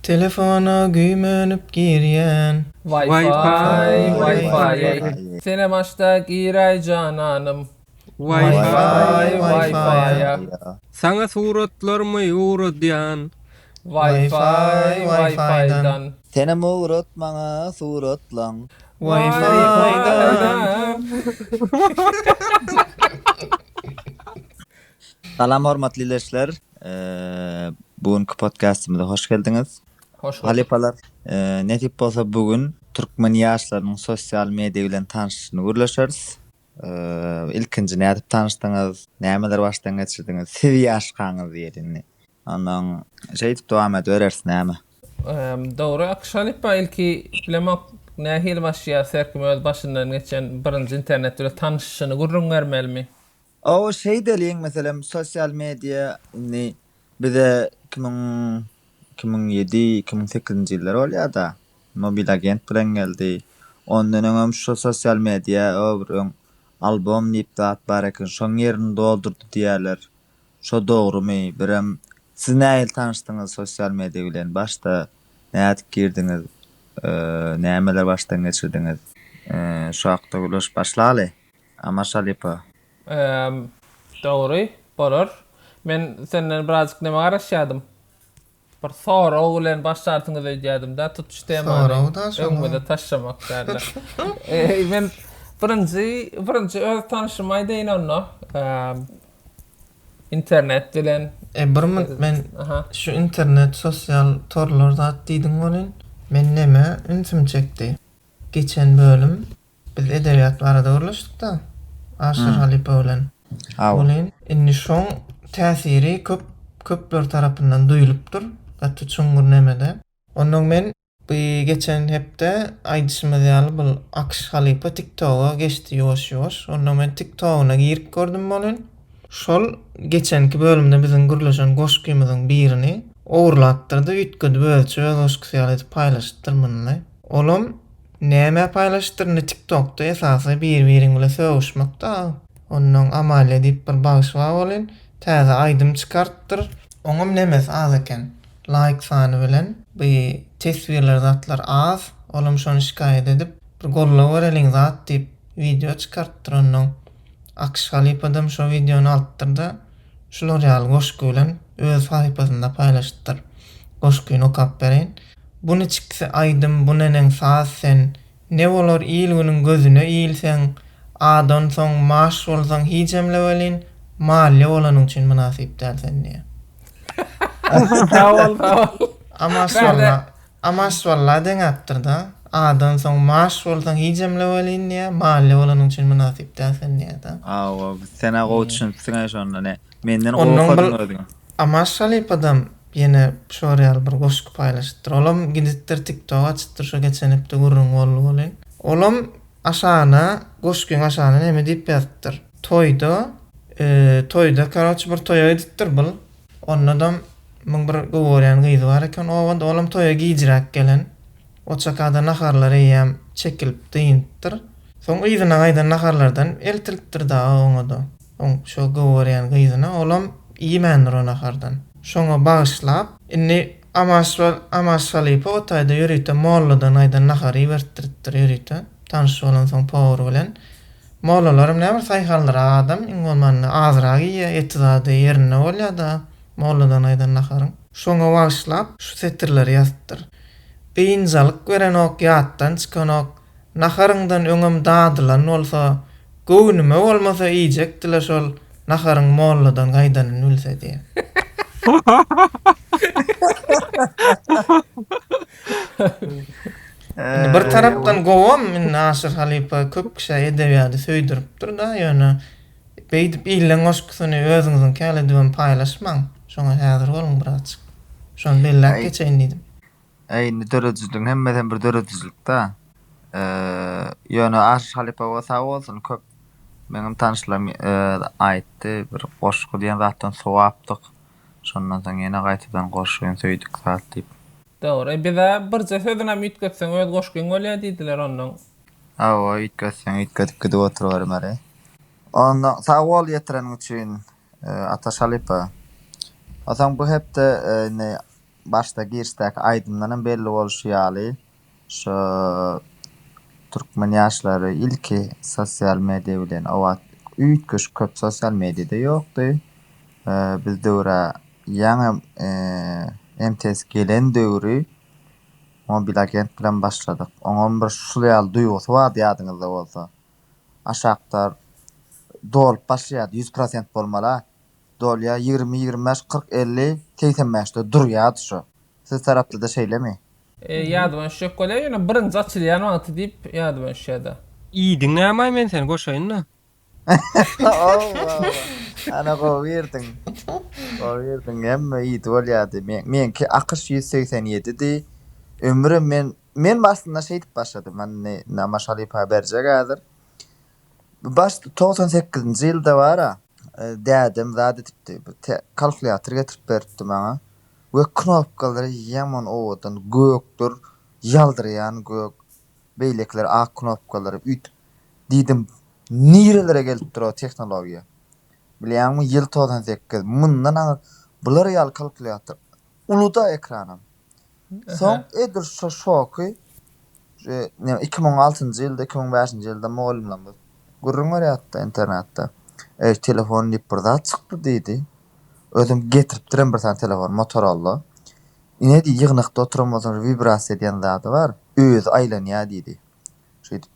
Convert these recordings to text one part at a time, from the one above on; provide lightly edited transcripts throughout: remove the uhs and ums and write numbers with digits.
Telefona güýmenip girýän. Wi-Fi. Sene maçta giray cananım. Wi-Fi. Sana suratlarımı uğradyan. Wi-Fi'dan. Tenem uğrat bana suratlan. Wi-Fi'dan. Salam hormatly izleyijiler. Bugünkü podcastymyza hoş geldiniz. Hoş bulduk. Halipalar, netip bolsa bugün türkmen ýaşlarynyň sosial media bilen tanışyşyny görleşeriz. İlkinji nädip tanışdyňyz, nämeler başdan geçirdiňiz, siz ýaşgaňyz diýerini. Ondan şeýdip dowam edersiz näme? Doğru. Akşalipa ilki bilemek nähil başya serkim öz başyndan geçen birinji internet bilen tanışyşyny gurrun bermelmi? O şey deliň meselem sosial media ni bize 2007-2008 ýyllar bolýar da mobil agent bilen geldi. Ondan öňem şu sosial media öwrüň album diýip zat bar eken, şoň ýerini doldurdy diýerler. Şo dogrumy? Birem siz näil tanışdyňyz sosial media bilen? Başda nädip girdiňiz? Nämeler başdan geçirdiňiz? Şu hakda gülüş başlaly. Ama şalipa. Doğru. Bolar. Men senden birazcık näme garaşýadym. Bir soraw bilen başlartyňyz diýdim da tutuşdym. Öňümde taşlamak derler. Men birinji öz tanışymy aýdaýyn onda. İnternet bilen Men şu internet sosial torlarda diýdiň bolan men näme ünsim çekdi. Geçen bölüm biz edebiyat barada görüşdik da. Aşyr Halipa bilen. Bolan inni şoň täsiri köpler tarapyndan duýulypdyr. Gatty çuňgur nämede. Ondan men bu geçen hepde aýdyşymy ýaly bu Akş Halipa TikTok'a geçdi ýoş. Ondan men TikTok'una girip gördüm bolan. Şol geçenki bölümde bizim gürleşen goşkymyzyň birini owurlatdyrdy, üýtgedi bölçe öz goşkysy edip paýlaşdyrmynly. Olam näme paýlaşdyrny TikTok'da esasy bir-biriň bilen söwüşmekde. Ondan amal edip bir bagyşwa bolan, täze aýdym çykartdyr. Oňam nemes az eken. Like sany bilen bu tesbirler zatlar az. Olam şonu şikaýet edip bir golla bereliň zat diýip video çykartdyr ondan. Akş Halipa'dam şu videonu altdırdı. Şular ýaly goşky bilen öz saypasynda paýlaşdyr. Goşkyny okap berin. Bunu çyksa aýdym, bu nenen saz sen. Ne bolar ýylgynyň gözüne ýylsen, adan soň maş bolsaň hiçemle welin, malle bolanyň üçin münasip dersen diýe. Tawal. Ama şwalla deňäpdir da. Adan soň maş bolsaň hiçemle welin diýe, malle bolanyň üçin münasip dersen diýe da. Sena goýtuşyň şonda ne? Menden goýpadym. Ama Halipadam ýene şoreal bir goşky paýlaşdyr. Olam gidipdir TikTok açdyr, şu geçen hepde gurrun bolan. Olam aşana, goşkyň aşana näme diýip ýazdyr. Toyda karaç bir toya editdir bul. Ondan men bir gowaryan gyzy bar eken, olam toya giýjirek gelen. O çakada naharlar eýem çekilip diýindir. Soň ýygyna gaýdan naharlardan eltilipdir da oňa. Şo gowaryan gyzyna olam iýmendir o nahardan. Şoňa bagyşlap, inni Amaşalyp o taýda ýürüýte molladan aýdan nahary bertirdir ýürüýte. Tanış bolan soň powar bilen. Mollalarym näme saýhallar adam, iňolmany azragy ýetdi ýerine bolýar da molladan aýdan naharyň. Şoňa bagyşlap şu setirleri ýazdyr. Beýinjalyk gören ok ýatdan çykan ok naharyňdan öňüm dadylan bolsa, göwnüme bolmasa iýjekdiler şol naharyň molladan gaýdanyny bilse diýe. Bir tarapdan gowam men Aşyr Halipa köp kişi edebiýaty söýdiripdir da, ýöne beýdip ýylan goşkysyny özüňiziň käledibin paýlaşmaň. Şoňa häzir bolun birazçyk. Şonu bellek geçeýin diýdim. Ni döredijilik hemmeden bir döredijilik da. Ýöne Aşyr Halipa bolsa bolsun köp meňim tanışlarym aýtdy, bir goşky diýen zatdan sowapdyk. Şondan soň ýene gaýtadan goşgyny söýdik zat diýip. Doğru. Bize birce sözüne mütketsen öz goşkyň bolýar diýdiler ondan. Üýtgetip gidip oturarym ara. Ondan sag bol ýetiren üçin Ataş Halipa. Asan bu hepde başta girsdäki aýdymlanan belli bolşy ýaly. Şo türkmen ýaşlary ilki sosial media bilen owat üýtgeş köp sosial mediada ýokdy. Biz döwre ýaňy MTS gelen döwri mobil agent bilen başladyk. Oňam bir şuly duýgusy bar ýadyňyzda bolsa. Aşaktar dolup başlaýar 100% bolmala. Dolya 20, 25, 40, 50, 85'de durýar şu. Siz tarapda da şeýlemi? Ýadyma şok bolýar, ýöne birinji açylýan wagty diýip ýadyma şeýda. İýdiň näme men seni goşaýyn-da. Ana goýerdiň. Goýerdiň hemme ýyty bolýardy. Menki akış 187-di. Ömrüm men başynda şeý diýip başladym. Men namaşaly berjek häzir. Baş 98-nji ýylda bara dädem zat etipdi. Kalkulator getirip beripdi maňa. We knopkalary ýaman owadan gökdür, ýaldyrýan gök. Beýlekler ak knopkalary üýt. Diýdim, nirelere gelip dur o teknologiýa. Bilýärmi ýyl 98. Mundan bular ýaly kalkulator. Uluda ekranam. Soň edir şo şoky 2006-njy ýylda, 2005-nji ýylda mobilimden gurrun ýatdy internetde. Telefon ýypyrda çykdy diýdi. Özüm getiripdirem bir tane telefon Motorola. Ine diýdi ýygnykda oturamazan vibrasiýa diýen zady bar. Öz aýlanýar diýdi. Şeýdi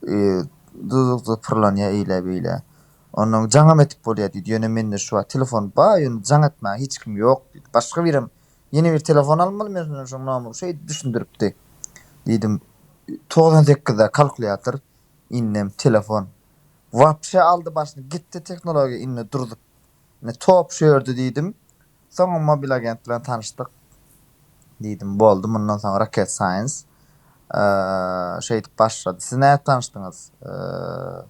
dy fırlanýar eýle beýle. Onuň jaňam etip bolýar diýdi. Ýöne mende şu telefon bar, ýöne jaň etmä hiç kim ýok diýdi. Başga birim yeni bir telefon almaly men şoňam şeý düşündiripdi. Diýdim 98'de kalkulator innem telefon. Wapşa aldı başını gitti teknoloji inne durdu. Ne top şördü diýdim. Soňra mobil agent bilen tanışdyk. Diýdim boldy mundan soňra rocket science. Şeýdi başlady. Siz näme tanışdyňyz?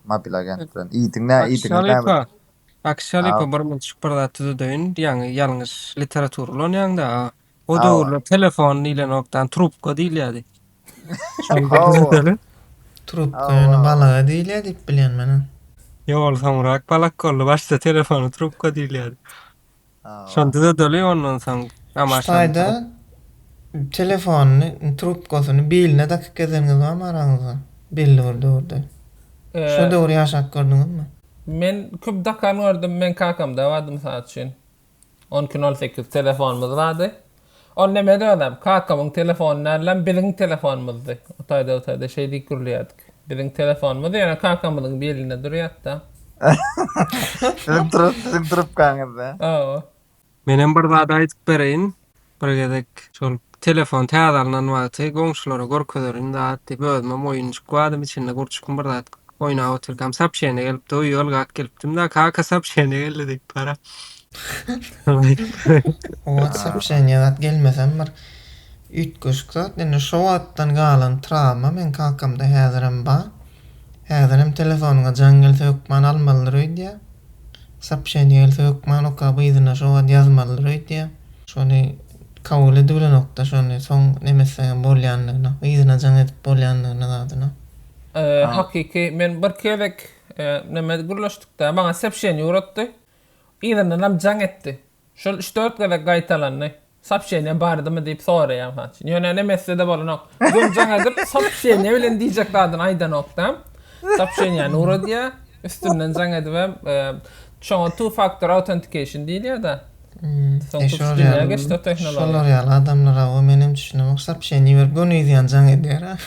Mobil agent bilen. Iýdiňler. Akşalypa bir mın şüpürda tüzüdüğün ýalňyş literatur ulan ýaňda. O döwürde telefon ile noktan trubka diýilýärdi. Trubka balaga diýilýär diýip bilýän meni. Ýol soňrak balak boldy, başda telefonu trubka diýilýärdi. Şonda da döli ondan soň Şaýda telefonyny trubkasyny beline dakik gezengiz barmy araňyzda? Belli bir döwürde. Şo döwür ýaşap gördüňizmi? Men köp dakan gördüm, men kakamda wadym saat üçin. 10.08 telefonumuz vardı. On neme dönem, kakamın telefonlarla bizim telefonumuzdu. Otayda şeydi gürlüyorduk. Bizim telefonumuz yani kakamın bir eline duruyor da. Sizin durup kanırdı. Oo. Menem bir zada aýdyp bereýin. Bir gezek şol telefon täzalanan wagty goňşulara gorkadaryn da diýip özüme oýunçuk wadym içinde gurçukym bir zat oýnap oturgam sapşeýne gelipdi, o ýol gak gelipdim da kaka sapşeýne geldi diýip para. O WhatsApp şeňat gelmesem bir üýtgeşik indi şo wagtdan galan travma men kakamda häzirim ba. Häzirim telefonuňa jan gelse ökman almalydyr diýär. Sapşeňe gelse ökman oka byzyna şo wagt ýazmalydyr diýär. Şonu kabul edilen nokta şonu soň nemesen bolýanlygyna, byzyna jan edip bolýanlygyna zadyna. Hakiki men bir kelek neme gurlaşdykda maňa sapşeňe uratdy. İzin nam jan etdi. Şol 3-4 kere gaýtalandy. Sapşeňe bardymy diýip soraýam haçyn. Ýöne nemesde bolanok. Gün jan edip sapşeňe bilen diýjek dadyn aýdan okdam. Sapşeňe uradýa üstünden jan edip şoňa two factor authentication diýilýär da. Şolar ýaly adamlara o menim düşünýüm sapşeňe ber gönüýän jan edýär.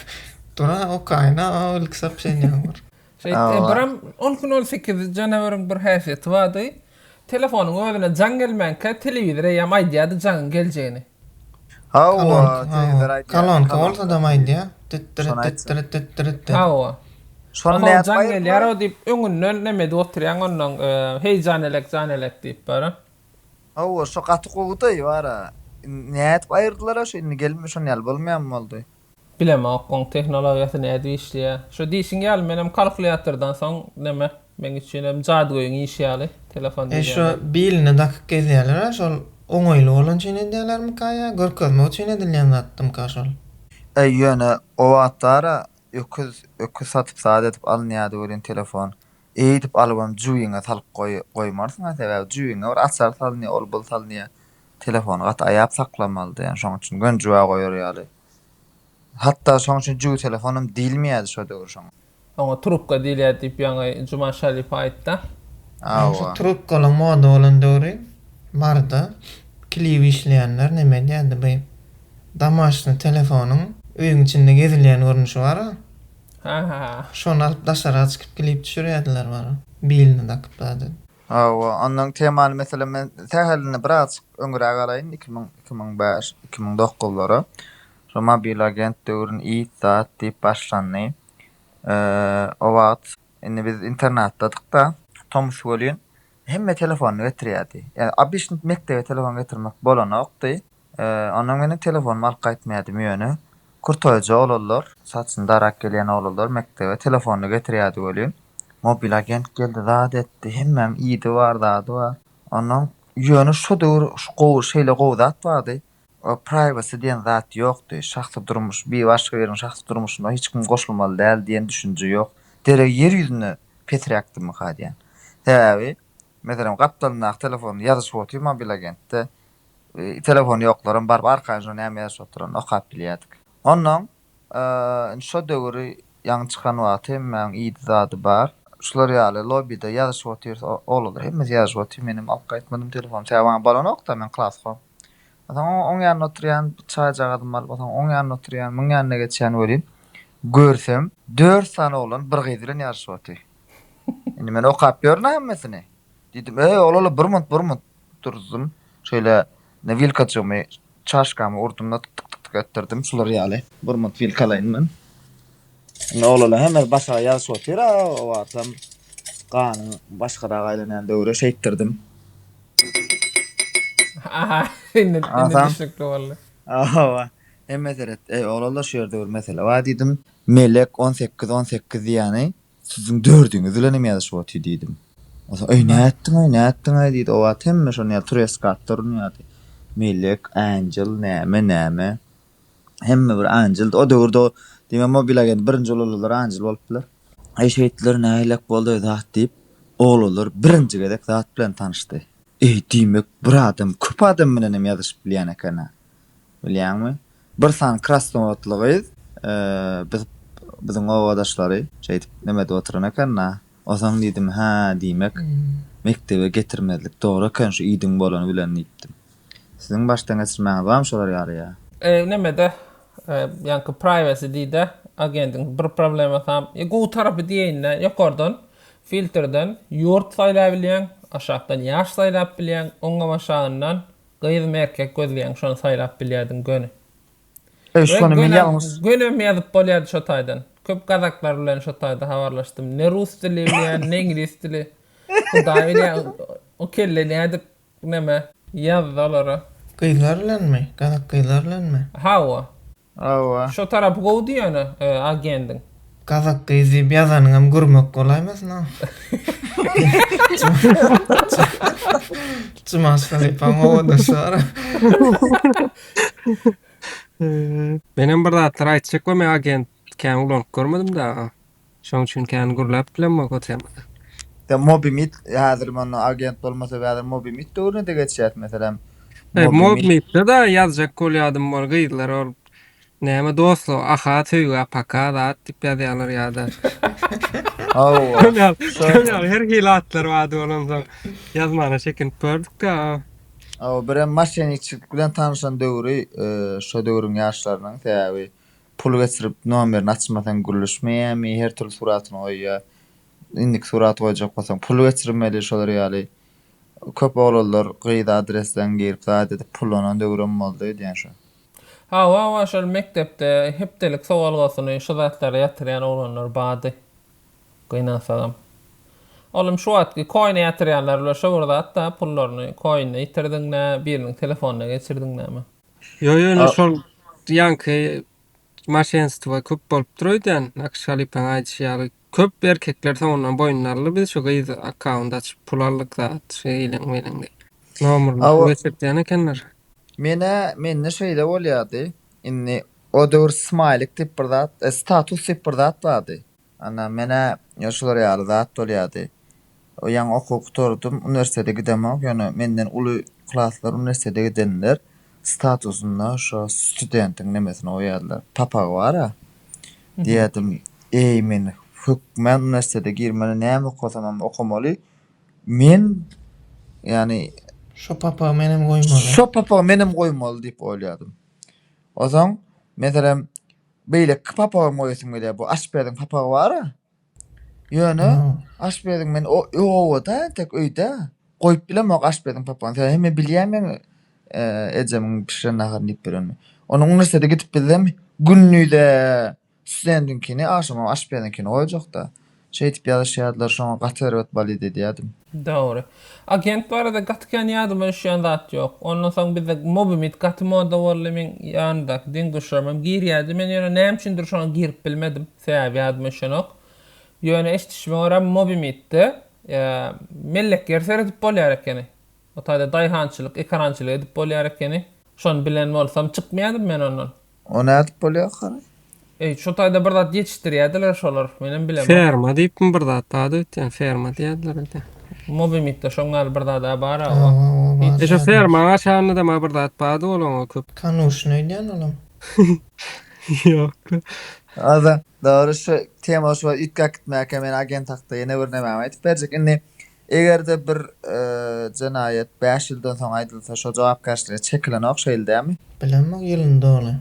Tora o kaýna o ilk sapşeňe bar. Biram 10.08 janawaryň bir häsiýeti bardy. Telefonuň özüne jan gelmänkä telewizore ýam aýdýardy jan geljegini. Kalonka bolsa da aýdýar. Tit. Hawa. Şonu näme jan gelýär o diýip öňünden neme oturýan ondan heýjanelek diýip bara. Şo gaty goýdy bara. Näet aýyrdylar şo indi gelmiş şonu ýaly bolmaýan boldy. Bileme okon teknologiýasy näde işleýär. Şo diýişiň ýaly menem kalkulatordan soň neme men üçin hem jadygoýun işýaly telefon diýär. Şo beline dakik gezýärler, şol oňoýly bolan üçin edýärlermi kaýa? Görkezmek üçin edilýän zatdym ka şol. Ýöne o wagtlara öküz satyp saat edip alynýardy bolan telefon. Eýdip alybam juýyňa salyp goýmarsyň, sebäbi juýyňa bir açar salynýar, ol bol salynýar. telefonu gat aýap saklamalydy. Yani şoň üçin gönjüwe goýar ýaly. Hatda şoň üçin juw telefonum diýilmeýär şo döwür şoň. Ama trubka diýilýär diýip ýa-ni Juma Şerif aýtdy. Şu trubkaly moda bolan döwri barda klip işleýänler näme diýdi bu? Damaşny telefonuň öýüň içinde gezilýän görnüşi bar. Ha. Şonu alyp daşara çykyp klip düşürýärdiler bar. Bilini takyp dady. Ondan temaly mesela men tähelini biraz öňüre garaýyn 2005-2009'lara. Şu mobil agent döwrüni iyi zat diýip başlandy. O wagt indi biz internetdadyk da Tomuş bolýan. Hemme telefonu getirýärdi. Yani abyşny mektebe telefon getirmek bolanokdy. Ondan meni telefonum alyp gaýtmaýardy möýüne. Kurtoýjy olarlar, saçyn darak gelýän olarlar mektebe telefonu getirýärdi bolýan. Mobil agent geldi zat etdi. Hemmem iyidi var dadı var. Ondan ýöne şu döwür şu gowy şeýle gowdat bardy. O privacy diýen zat ýokdy. Şahsy durmuş, bir başga biriň şahsy durmuşyna hiç kim goşulmaly däl diýen düşünje ýok. Dere yer ýüzüne petrakdy mı hadýan. Täbi, meselem gapdalnak telefonu ýazyş boty mobil agentde telefonu ýoklarym bar arkanjy näme ýazyş oturan okap bilýärdik. Ondan şu döwri ýaňy çykan wagt hemmem iyidi zady bar. Şular ýaly lobbyda ýazyş boty olar. Hemme ýazyş boty menim alyp gaýtmadym telefon. Täwän balanok da men klaska. Oň ýanyna oturýan çaý jagadym bar. Oň ýanyna oturýan, muň ýanyna geçýän bolýan. Görsem 4 sany olan bir gyz bilen ýazyş boty. Indi men okap ýörnä hemmesini. Diýdim, ola bir mut durdum. Şöyle ne vilkaçymy, çaşkamy urdumda tık etdirdim. Şular ýaly. Bir mut vilkalaýyn men. Ne ola hemen başa ýazyş boty, o wagtam ganyň başga da gaýlanýan döwre şeýtdirdim. Aha, indi düşünikli boldy. Mesele, oğlanlar şu yerde mesela. Va dedim, melek 18 diýäni, siziň dördüňiz bilen näme ýazyş boty diýdim. O ne ettin diýdi. O wagt hemme şonu ýa melek, angel, näme. Hemme bir angel. O döwürde diýme mobil agent birinji olarlar angel bolupdylar. Şeýtler näýlek boldy zat diýip, oğlanlar birinji gedek zat bilen tanışdy. Diýmek bir adam, köp adam bilen näme ýazyş bilýän ekana. Bilýänmi? Bir san krasnovatlygy bizim owadaşlary şeýdip näme oturan ekana. Osaň diýdim, ha diýmek mektebe getirmedlik dogry ekan şu iýdiň bolany bilen diýipdim. Siziň başdan geçirmäňiz barmy şolar ýaly? Nämede ýanky privacy diýdi, agentin bir problema tam. Gowy tarapy diýende ýokardan filtrden ýurt saýlap bilýän, aşagdan ýaş saýlap bilýän, oňa başagyňdan gyz merkek gözleýän şonu saýlap bilýärdiň göni. Şonu men ýalňyz gönem ýazyp bolýardy şo taýdan. Köp gazaklar bilen şo taýda habarlaşdym. Ne rus dili bilen, ne ingilis dili. Daýry o kelle näde näme ýazdylar. Gyzlar bilenmi? Gazak gyzlar bilenmi? Hawa. Awa. Şo tarap gowy diýeni agentin. Gazak gyzy ýazanyň hem görmek golaýmasna. Çymaşly paňoda şara. Benim bir zatlar aýtjak we men agent kän ulanyp görmedim da. Şoň üçin kän gurlap bilenme goýtýam. De mobimit häzir men agent bolmasa häzir mobimit döwrüne de geçýär meselem. Mobimit da ýazjak bolýardym bol gyzlar ol. Näme dostlar, aha tüýga paka da diýip ýazýarlar ýa-da. Şöňal her hilatlar wady bolan ýazmana çekinip gördük da. Bir maşençilik bilen tanışan döwri, şo döwrüň ýaşlarynyň täbi pul geçirip nomerini açmadan gürleşmeýärmi, her türlü suratyny goýýar. Indik surat goýjak bolsaň pul geçirmeli şolar ýaly. Köp oğlanlar gyýda adresden gelip zat edip pulanan döwrüm boldy diýen şo. Ha, şol mektepde hepdelik sowalgasyny şo zatlara ýatyrýan olanlar bady. Gynansagam. Oğlum şu atki coin ýatyrýanlar bilen şo burada hatda pullaryny coin'e ýitirdiňne, biriniň telefonyna geçirdiňnämi? Yo, şol ýanky maşenstwa köp bolup durýan, akşalypan aýdýar. Köp erkekler soňundan boýunlarly biz şo gyz account açyp pul aldyk zat, şeýleň. Nomerni geçirdiň ekenler. Menne şeýle bolýardy. Indi o döwür smiley diýip bir zat, status diýip bir zat bardy. Ana mene ýaşlar ýaly zat bolýardy. O ýan okup oturdum, universitete gidemok, ýöne menden uly klaslar üniversitede gidenler statusunda şu studentin nemesine oýarlar. Papagy bara. Diýedim, ey men men üniversitede girmeli näme okasam okamaly. Men yani Şo papa menem goýmaly. şo papa menim goýmaly diýip oýladym. Ozan meselem beýle papa moýsum gelýär bu aşberdiň papagy bara. Ýöne aşberdiň men o da tek öýde goýup bilemok aşberdiň papagy. Sen hemme bilýärmi ejemiň pişiren ahar diýip birenmi. Onuň üniversitede gitip bildim günnüde studendinkini aşama aşberdiňkini oýajak da. Şeýtip ýazyşýarlar şoňa gaty berip bali diýdim. Doğru. Agent barada gatkan ýadyma şu zat ýok. Ondan soň bizde mobimit gaty moda bolmaň ýanda diň düşürmem girýärdi. Men ýöne näme üçindir şoňa girip bilmedim. Sebäbi ýadyma şonok. Ýöne eşitişme oram mobimitde mellek gerser edip bolýar ekeni. O taýda daýhançylyk, ekrançylyk edip bolýar ekeni. Şonu bilen bolsam çykmaýardym men ondan. O nädip bolýar gary? Şu taýda bir zat ýetişdirýärdiler şolar. Menem bilemem. Ferma diýip bir zat bady ötden ferma diýerler ede. Mobimitde şoňal bir zat bara. Eşe ferma aşağını da ma bir zat bady olaňa köp. Kanuş näýden olam? Ýok. Azan doğru şu tema şu itkak gitmäke men agent hakda ýene bir näme aýtyp berjek. Indi egerde bir jenayet 5 ýyldan soň aýdylsa şo jogapkarşylyga çekilen okşaýyldämi? Bilemok ýylyny doly.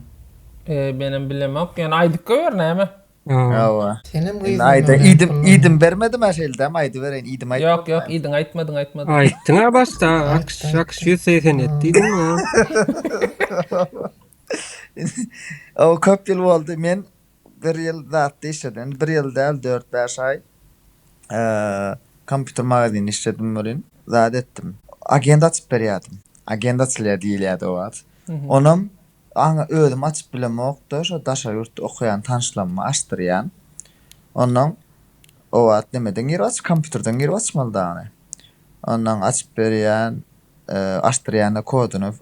Benim bilemem. Yani aydık koyar näme? Ýa. Senem Indi aýda idim bermedim aşaýldämi? Aýdy bereň idim aýtdy. Yok idin aytmadın. Aýtdyňa başda aks 180 etdiň ya. O köp ýyl boldy men bir ýyl zatda işledim. Bir ýyl däl 4-5 aý. Kompýuter magazini işledim bolin. Zat etdim. Agenda açyp berýärdim. Agendaçylar diýilýärdi o wagt. Onam aňa özüm açyp bilemokda şo daşa ýurtda okuyan tanışlanma açdyrýan. Ondan o wagt nemeden girip aç kompýuterden girip açmaly dany. Ondan açyp berýän, açdyrýan koduny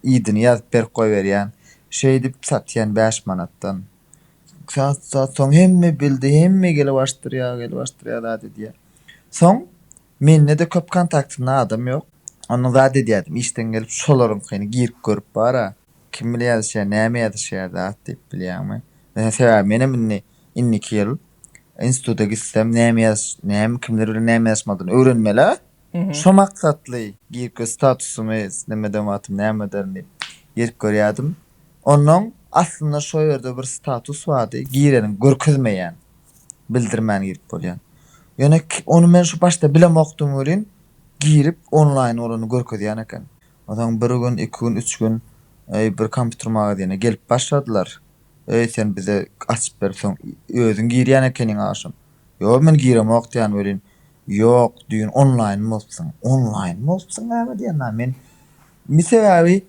idini ýazyp berip goýberýän. Şey dip satýan 5 manatdan. Saat soň hemme bildi, hemme gelip açdyrýar da diýär. Soň menne de köp kontaktymda adam ýok. Onu da diýdim, işden gelip şolaryňkyny girip görüp bara. Kim bilýär şeýle näme ýazýar da diýip bilýärmi? Mesela menem inniki ýyl instituta gitsem näme kimler bilen näme ýazmadyny öwrenmeli. Şo maksatly girip statusymy nämeden watym nämederini girip görýärdim. Ondan aslında şo ýerde bir status bardy, girenin görkezmeýän, bildirmän girip bolýan. Ýöne onu men şu başda bilemokdum örin, girip online olany görkezýän eken. Odan bir gün, 2 gün, 3 gün bir kompýuter magazine gelip başladylar. Sen bize açyp berseň, özüň girýän ekeniň aşym. Ýok men giremok diýen örin. Ýok diýen online bolsun. Online bolsun näme diýen men. Miseläbi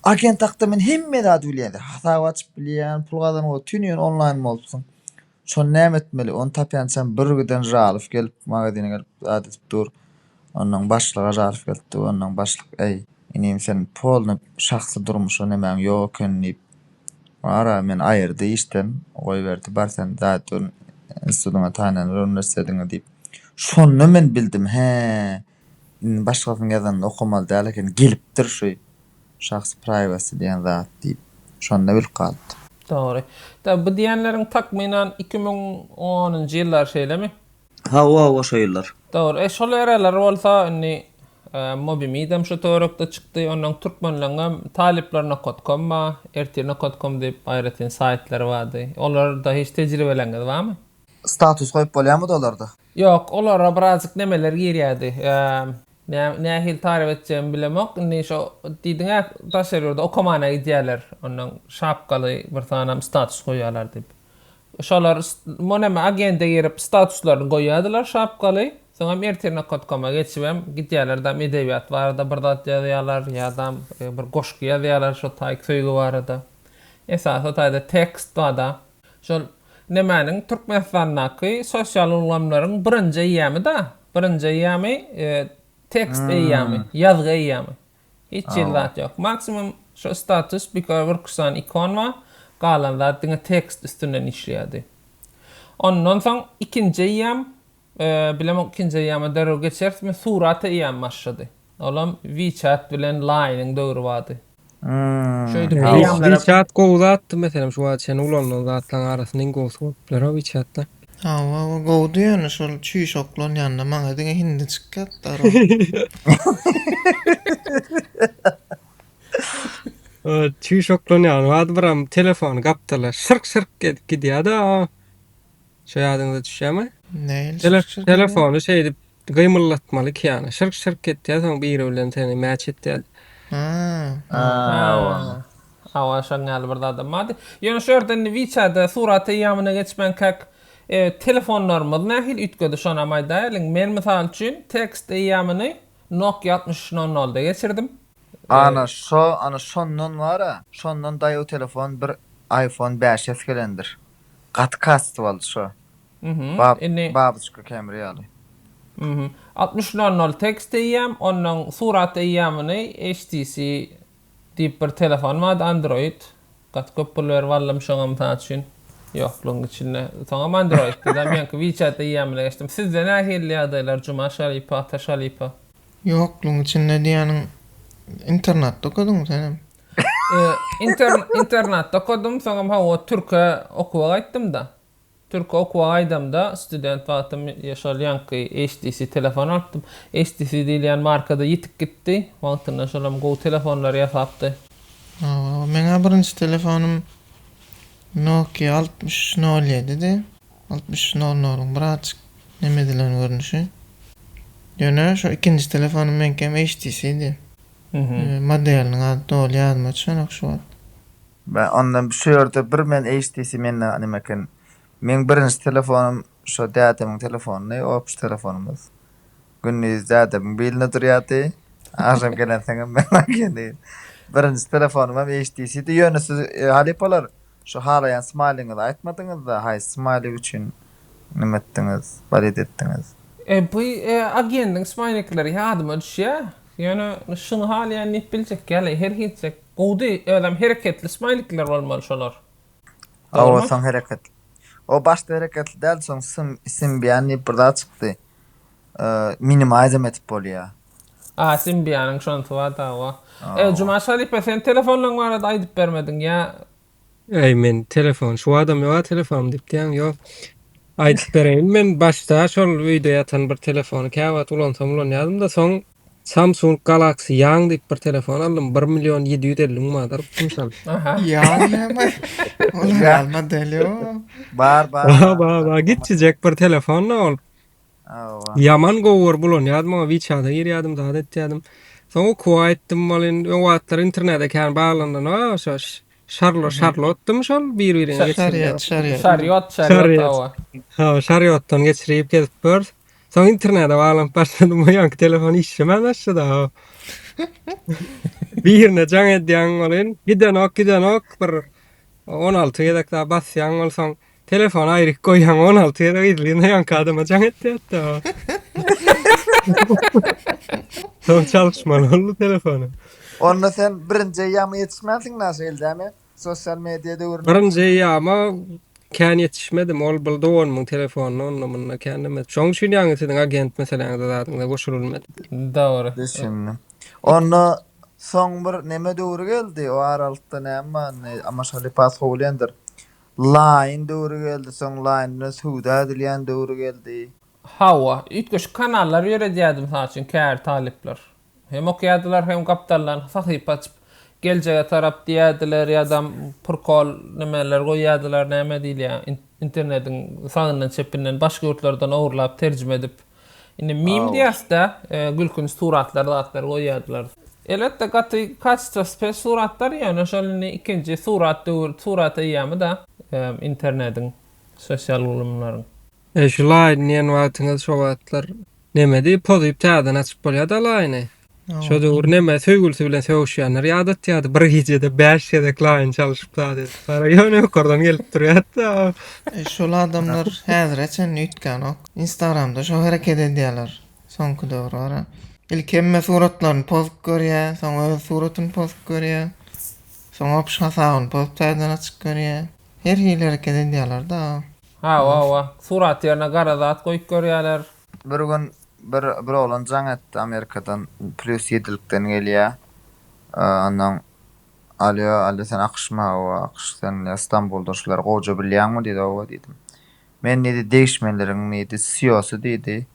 agent hakda men hemme zat bilýär. Hasap açyp bilýän, pul gazanyp tünýän online bolsun. Şo näme etmeli? On tapýançam bir güden jalyp gelip magazine gelip adyp dur. Ondan başlyga jalyp geldi. Ondan başlyk ey inim sen polny şahsy durmuşa näme ýok kenip. Ara men aýyrdy işden goýberdi. Bar sen zat institutuna taýlan üniversitediňe diýip. Şonu men bildim. Başgasyň ýazanyny okamaly däl eken gelipdir şu şahsy privacy diýen zat diýip. Şonu bilip galdy. Doğru. Da bu diýenleriň takminan 2010-njy ýyllar şeýlemi? Ha, o şo ýyllar. Doğru. Şol eralar bolsa inni mobimidem şu torokda çykdy. Ondan türkmenlere talipler.com ma, ertir.com diýip aýratyn saytlar bardy. Olar da hiç tejribelenýär barmy? Status goýup bolýarmy dolarda? Yok, olara birazcık nemeler girýärdi. Nähil tarif etjem bilemok. Inni şo diýdiňä daşarýarda okamana gidiýärler. Ondan şapkaly bir tanam status goýýarlar diýip. Şolar monema agenda girip statuslaryny goýýardylar şapkaly. Soňra ertir.com'a geçibem gidýärler da edebiýat barada bir zat ýazýarlar, ýa-da bir goşky ýazýarlar şo taýk söýgi barada. Esas o taýda tekst barada. Şol nemäniň Türkmenistandaky sosial ulamlaryň birinji ýamy da. Birinji ýamy tekst ýamy, ýazgy ýamy. Hiç ýylat ýok. Maksimum şo status bir kursan ikon we galan zat diňe tekst üstünden işleýärdi. Ondan soň ikinji ýam bilemok ikinji ýama derä geçersmi surata ýam başlady. Olam WeChat bilen Line'ın döwrü bardy. Şöyle WeChat gowdatdy meselem şu wagt sen ulanlan zatlaryň arasynyň gowsuplar WeChat'da. O gowdy ýöne şol çüýşoklaryň ýanynda maňa diňe hindi çykýar. Çüýşoklaryň ýany wagt biram telefony gapdylar. Şyrk gidýär-de. Şo ýadyňyza düşýärmi? Näil? Telefonu şey edip gymyllatmaly ýany. Şyrk getýär, soň biri bilen seni match etýär. Awa şaňal bir adam mady. Ýöne şu ýerden WeChat'da surat ýamyna geçmen kak telefonlarymyz nähil ütgedi şona maýdaýlyň. Men mysal üçin tekst ýamyny Nokia 6300'da geçirdim. Ana şondan var-a, şondan daýy telefon bir iPhone 5s gelendir. Gatkast boldy şo. Babuçka kamera ýaly. 6300 tekst ýam, onuň surat ýamyny HTC diýip bir telefon var, Android. Gat köpler wallam şoňam taçyn. Ýokluň içinde. Soňam Android'de da men WeChat ýamyna geçdim. Sizde nähil ýagdaýlar juma şalypa, taşalypa? Ýokluň içinde diýäniň internetde okudum senem. İnternetde okudum, soňam hawa türkçe okuwa gaýtdym da. Türkçe okuwa gaýdymda student wagtym ýaşalýanky HTC telefon aldım. HTC diýilen markada ýitip gitdi. Wagtynda şolam go telefonlar ýasapdy. Meňe birinji telefonum Nokia 6007'di. 6000'ň birazçyk neme dilen görnüşi. Ýöne şu ikinji telefonum menkem HTC'di. Modeliniň ady dol ýazma çanak şu wagt. Ben ondan bir şey ýerde bir men HTC menne nimeken. Men birinji telefonum şu dädemiň telefony, opş telefonumuz. Gündüz dädem biline durýardy. Aşam gelen seňem men geldi. Birinji telefonum hem HTC'di. Ýöne siz halipalar şu halayan smile'yňyzy aýtmadyňyz da, hay smile üçin nime etdiňiz, barit etdiňiz. Bu agendiň smilekleri ýadyma düşýär. Ýöne şunu halayan nip biljek ýaly her hiçek. Gowdy adam hereketli smilekler bolmaly şolar. O soň hereket. O başta hereketli däl, soň simbiýany birda çykdy. Minimize etip bolýar. Simbiýanyň şonty var da. Juma şalypa sen telefonlaryň barada aýdyp bermediň ýa? Men telefon şu adam ýa telefonum diýip diýen ýok. Aýdyp bereýin. Men başda şol video ýatan bir telefony käwat ulantam ýazdım da soň Samsung Galaxy ýaň diýip bir telefon aldym. 1.750.000 manat tutmuşam. Ýa, olar model ýok. Bar. Gitjek bir telefon ol. Yaman gowur bulan ýazma WeChat'a girýärdim da etdim. Soň okuwa etdim bolyn o wagtlar internetde kan baglandan Charlotte'dym şol bir-birine geçirýär. Şariat. Şariatdan geçirip gelip bir. Soň internetde baglanıp başladym ýanky telefon işlemän başlady. Birine jaň edýän bolyn, giden ok bir 16 ýedek da basýan bolsaň telefon aýryk goýan 16 ýedek idliňe ýanky adama jaň etdi. Soň çalışmaly boldy telefonu. Onda sen birinji ýamy ýetişmäsiň näse eldämi? Sosial media döwründe. Birinji ýama kän ýetişmedim. Ol bil 10.000 telefonu onunla kendim. Şoň üçin ýaňy agent meseleňde zatyňda goşululmady. Dogry. Düşündim. Onu soň bir neme döwrü geldi. O aralykda näme ama şaly pas bolýandyr. Line döwrü geldi. Soň Line'ny suwda edilýän döwrü geldi. Hawa, ütgeş kanallar ýöredýärdim saçyn kär talipler. Hem okýadylar hem gapdallar sahypa açyp geljege tarap diýädiler ýa-da prokol nimeler goýýadylar näme diýilýär internetiň sagynyň çepinden başga ýurtlardan owurlap terjime edip indi meme diýäsde gülkün suratlar zatlar goýýadylar. Elbetde kaçta suratlar ýa-ni şolny ikinji surat ýamy da internetiň sosial ulumlaryň. Şu line ýen wagtyňyz şo wagtlar nemedi pozyp täden açyp bolýar da line. Şo döwür neme söýgülsi bilen söýüşýänler ýadat ýa-da bir gecede 5 ýedek line çalyşypdy. Para ýöne ýokardan gelip durýar da. Şol adamlar häzirçe nütkan ok. Instagramda şo hereket edýärler. Soňky döwür bara. İlk emme suratlaryny post görýär, soň öz suratyny post görýär. Soň opş hasabyny post täden açyp görýär. Her hili hereket edýärler da. Surat ýerine gara zat goýup görýärler. Bir gün bir oğlan can etti Amerikadan plus 7'likten gelýär. Ondan alo sen akışma o akış sen İstanbul'da şular goja bilýärmi dedi o dedim. Men nedi değişmelerin nedi CEO'su dedi.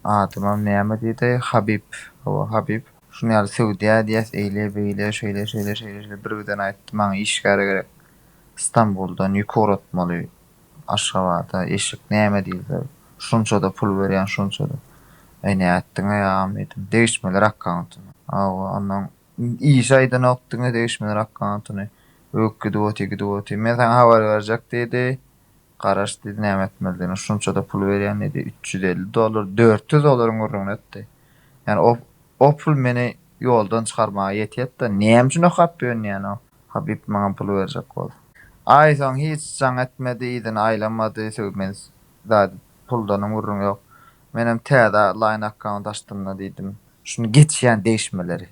Adamam näme dedi Habib. Şunu ýaly Saudiýa diýäs eýle beýle şeýle bir güden aýtdy maňa iş gerek. İstanbul'dan ýokary atmaly. Aşgabada eşik näme diýdi. Şunça da pul berýän şunça da. Näme etdiň ýa dedim. Değişmeler akkantyny. Ondan iş aýdan okdyň değişmeler akkantyny. Öküdi. Men sana habar berjek dedi. Garaş dedi näme etmelidiň. Şunça da pul berýän dedi. $350, $400 gurrun etdi. Yani o pul meni yoldan çıkarmağa yetiyet da näme üçin okapýan ýani o. Habib maňa pul berjek boldy. Ay soň hiç can etmedi, iden aýlanmady, men da puldan gurrun ýok. Menem täze line account açdym da diýdim. Şunu geçýän değişmeleri.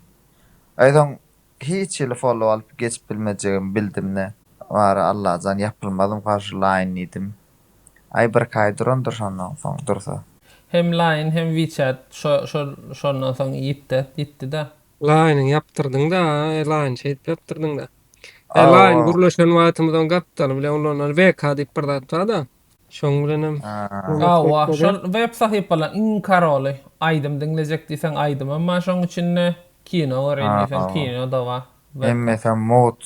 Ay soň hiç ýyly follow alyp geçip bilmejegim bildim ne. Wara Allah jan ýapylmadym karşı line diýdim. Ay bir kaýdyrandyr şondan soň dursa. Hem Line hem WeChat şondan soň gitti de. Line'ın yaptırdyň da, Line şeýip yaptırdyň da. Line guruluşan wagtymyzdan gapdaly bilen onlardan VK diýip bir zat bar da. Şoň bilenem. Şol web sahypalar inkar oly. Aýdym dinlejek diýsen aýdym, amma şoň içinde kino var, diýsen kino da bar. Emmesem mod.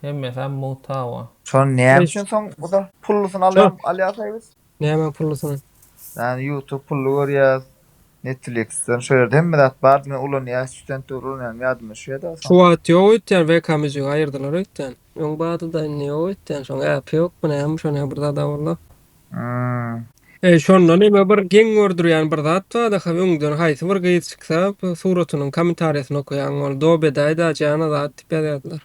Hemmesem mutawa. Şon näme üçin soň bu da pullusyny alýarsaýbys? Näme pullusyny? Yani YouTube pullu görýär. Netflix'ten şöyle hemme dat bar. Men ulan ýa student ulan ýadyma şu ýa-da. Şu wagt ýok etýän VK müziği aýyrdylar etýän. Ýong bady da ýok etýän. Şoň app ýok, bu näme şoňa bir zat bolar. Şondan näme bir geň gördürýän bir zat bar da öňden haýsy bir gyýyt çyksa, suratynyň kommentariýasyny okuyan ol. Dobeda da jana zat diýip ýazýarlar.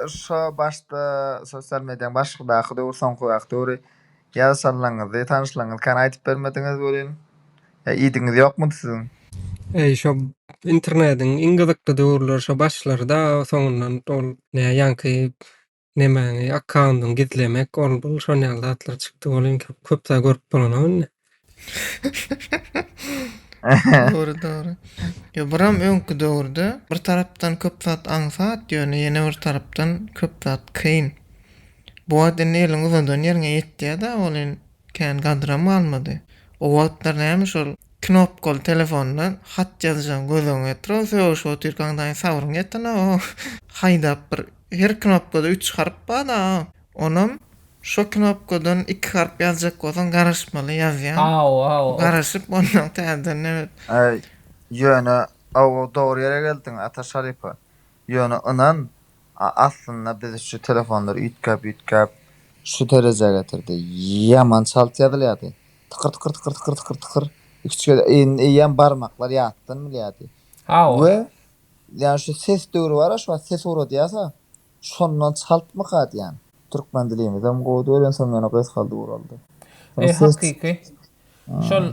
Şu başta sosyal medyanın başka daxı doğru son koyak doğru yazsanlaňyz, tanışlaňyz kan aýtyp bermediňiz bolen. Ýa-idiňiz ýokmy sizin? Şu internetiň iň gyzykly döwürleri şu başlarda soňundan ol ýanky näme accountyň gizlemek ol bu şonýal zatlar çykdy bolen köp da görüp bolan. Doğru. Ya buram öňkü döwürde bir tarapdan köp zat aňsat, ýöne ýene bir tarapdan köp zat kyn. Bu adyn eliň uzundan ýerine ýetdi da olen kän gadramy almady. O wagtlar näme şol knopkaly telefondan hat ýazjan gözüňe etrap şu türkãňdan sawryň ýetdi o. Haýdap bir her knopkada 3 harp bar da. Onam şu knopkadan 2 harp ýazjak bolsaň garaşmaly ýazýan. Garaşyp ondan täzeden näme? Ýöne o doğru ýere geldin ata Şaripa. Ýöne anan aslında biz şu telefonları ütkap şu tereze getirdi. Yaman çalt ýadylýardy. Tıkır. Küçük ýan barmaklar ýatdyn bilýärdi. Ve yani şu ses döwrü bar, şu ses uru diýasa, şondan çaltma gadýan. Türkmen dilimizde gowy öğrensen ýa-da gys kaldy uraldy. Hakiki. Şol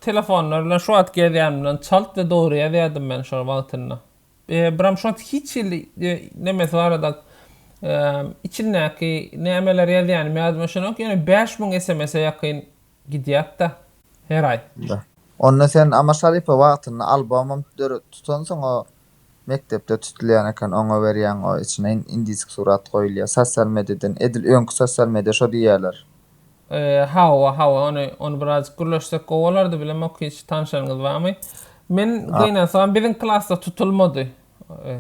telefonlarla şu at gelýän çalt da doğru ýazýardym men şol wagtynda. Biram şu at hiç näme barada içindäki nämeler ýazýan ýadyma şonok ýani 5000 SMS-e ýakyn gidýär da her ay. Onda sen ama Şaripa wagtyny albomum tutansaň o mektepde tutulýan ekan oňa berýän o içine indisk surat goýulýar. Sosial medyadan edil öňkü sosial medya şo diýerler. Onu biraz gürleşsek gowalardy bilemok hiç tanşanyňyz barmy? Men gynasam biziň klasda tutulmady.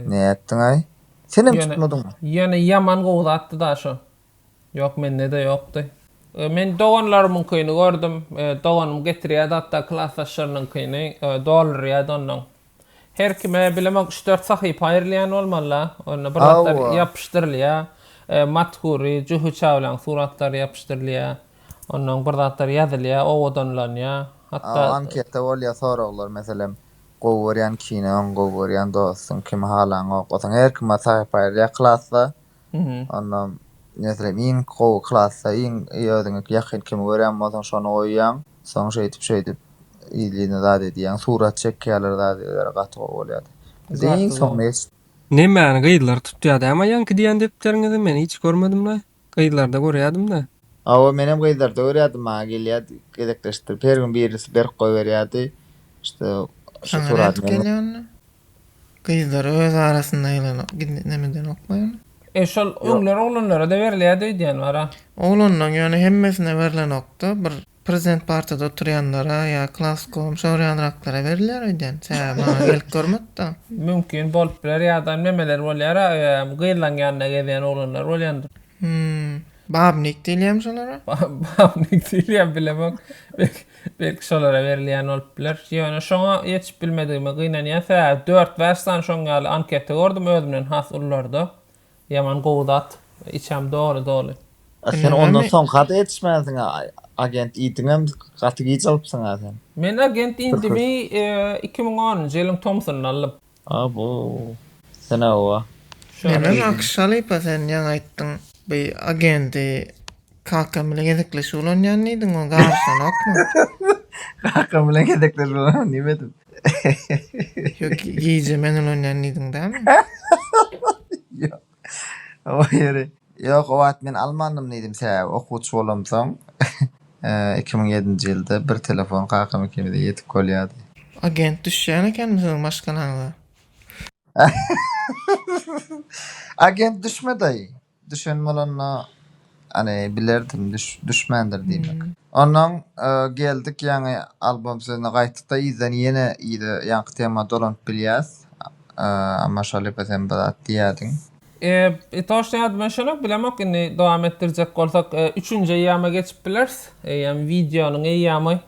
Ne etdiň ay? Senem tutmadyňmy? Ýani ýaman gowdatdy da şo. Ýok mende de ýokdy. Men doganlarymyň kyny gördüm. Doganym getirýärdi hatda klassdaşlarynyň kyny dolarýardy ondan. Her kime bilemok 3-4 sahypa aýrylýan bolmaly. Onu bir zatlar ýapyşdyrylýar. Matkuri, juhu çawlan suratlar ýapyşdyrylýar. Ondan bir zatlar ýazylýar, owadanlanýar. Hatta anketa bolýar soraglar meselem gowuryan kino, gowuryan dostum kim halan okusan her kime sahypa aýrylýar klassa. Ondan meselem iň gowy klassa, iň ýödüňe ýakyn kim görýän bolsaň şonu goýýan. Soň şeýdip ýylyny da diýen surat çekýärler da diýerler gaty bolýardy. Iň soňmy Näme gyýdylar tutýardy, ama ýanky diýen depteriňizi men hiç görmedim la. Gyýdylarda görýärdim da. Awa menem gyzarda görýärdim ma gelýärdi gedekleşdirip her gün birisi berip goýberýärdi. İşte şu Sana surat nädip gelýärni? Kızlar öz arasında nemeden okmaýan. Şol öňler oglanlara da berilýär diýen bar ha. Oğlandan yani hemmesine verilen nokta bir prezident partide oturyanlara ya klas komşoryanraklara verirler öýden. Sen bana gelip görmet da. Mümkin bolup biler ýa-da nemeler bolýar, gyýlanýanda gezýän oglanlar bolýandyr. Babnik diýilýär şolara. Babnik diýilýär bilemok. Belki şolara berilýän bolup biler. Ýöne şoňa ýetip bilmedigime gynanýar. 4 värsdan şoňa anketde gördüm özümden has ullarda. Yaman gowdat, içem dolu. Sen ondan soň hata yetişmäňsiň agent ýitiňem gaty giç alypsyň sen. Men agent indimi 2010-njy ýylyň Thomson'dan aldım. Bu. Sen awa. Menem akşalypa sen ýa aýtdyň. Bir agenti kaka bilen gezekleşip bolanýandyň o garşan okma. Kaka bilen gedekler bolan nimedim. Yok giýje men bolanýandyň dämi? Yok. O yeri. Yok o wagt men Almanyam diýdim sen okuwçy bolamsaň. 2007-nji ýylda bir telefon kakamy kimide ýetip gelýärdi. Agent düşýän eken bizim başkanağda. Agent düşmedi. Düşen bolanna hani bilerdim düşmendir diýmek. Ondan geldik ýa-ni album sözüne gaýtykda ýyzdan ýene ýyly ýanky tema dolanyp bilýäs. Amma şoly sen bilat diýädiň. Toşnaýat ben şonu bilemok indi dowam etdirjek bolsak 3-nji ýama geçip bilers. Ýa videonyň ýamy